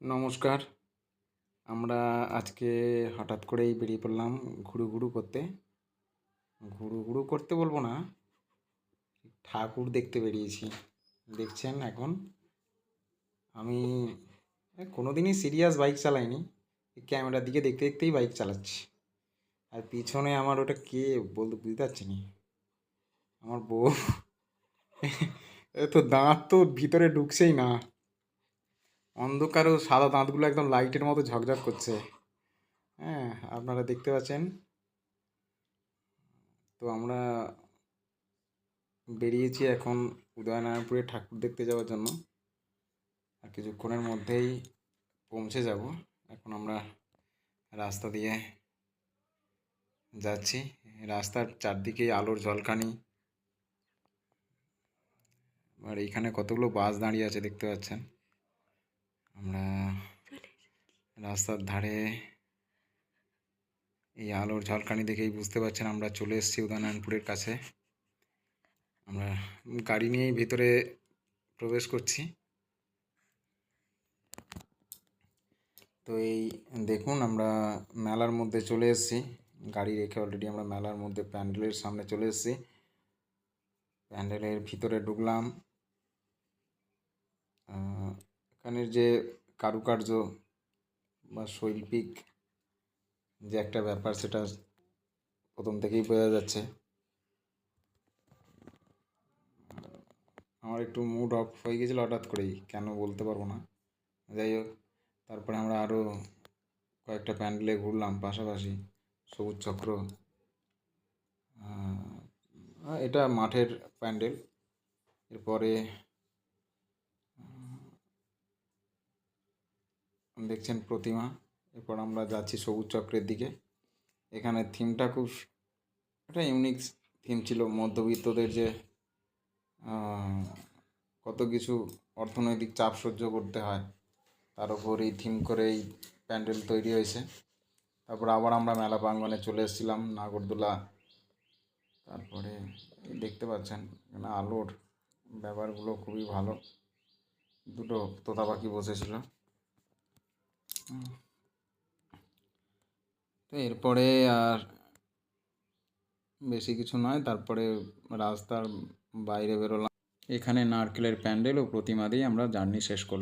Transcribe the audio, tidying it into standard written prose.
নমস্কার। আমরা আজকে হঠাৎ করেই বেরিয়ে পড়লাম ঘুরু করতে। ঘুরু করতে বলবো না, ঠাকুর দেখতে বেরিয়েছি। দেখছেন এখন আমি কোনোদিনই সিরিয়াস বাইক চালাইনি। ক্যামেরার দিকে দেখতে দেখতেই বাইক চালাচ্ছি। আর পিছনে আমার ওটা কে বলতে বুঝতে পারছি না, আমার বউ। এ তো দাঁত তো ভিতরে ঢুকছেই না, অন্ধকারও সাদা দাঁতগুলো একদম লাইটের মতো ঝকঝক করছে। হ্যাঁ, আপনারা দেখতে পাচ্ছেন। তো আমরা বেরিয়েছি এখন উদয়নারায়ণপুরে ঠাকুর দেখতে যাওয়ার জন্য। আর কিছুক্ষণের মধ্যেই পৌঁছে যাব। এখন আমরা রাস্তা দিয়ে যাচ্ছি, রাস্তার চারদিকেই আলোর ঝলকানি। আর এইখানে কতগুলো বাস দাঁড়িয়ে আছে দেখতে পাচ্ছেন। আমরা রাস্তার ধারে এই আলোর ঝলকানি দেখেই বুঝতে পারছেন আমরা চলে এসেছি উদয়নারায়ণপুরের কাছে। আমরা গাড়ি নিয়েই ভিতরে প্রবেশ করছি। তো এই দেখুন, আমরা মেলার মধ্যে চলে এসেছি। গাড়ি রেখে অলরেডি আমরা মেলার মধ্যে প্যান্ডেলের সামনে চলে এসেছি। প্যান্ডেলের ভিতরে ঢুকলাম। এখানের যে কারুকার্য বা শৈল্পিক যে একটা ব্যাপার, সেটা প্রথম থেকেই বোঝা যাচ্ছে। আমার একটু মুড অফ হয়ে গেছিলো হঠাৎ করেই, কেন বলতে পারবো না। যাই হোক, তারপরে আমরা আরও কয়েকটা প্যান্ডেলে ঘুরলাম পাশাপাশি। সবুজ চক্র, এটা মাঠের প্যান্ডেল। এরপরে দেখছেন প্রতিমা। এরপর আমরা যাচ্ছি সবুজ চক্রের দিকে। এখানে থিমটা খুব একটা ইউনিক থিম ছিল। মধ্যবিত্তদের যে কত কিছু অর্থনৈতিক চাপ সহ্য করতে হয়, তার উপর এই থিম করে এই প্যান্ডেল তৈরি হয়েছে। তারপর আবার আমরা মেলা প্রাঙ্গণে চলে এসেছিলাম, নাগরদোলা। তারপরে দেখতে পাচ্ছেন এখানে আলোর ব্যাপারগুলো খুবই ভালো। দুটো তোতা পাখি বসেছিল। তো এরপরে আর বেশি কিছু নয়, তারপরে রাস্তার বাইরে বেরোলাম। এখানে নারকেলের প্যান্ডেল ও প্রতিমা দিয়ে আমরা জার্নি শেষ করলাম।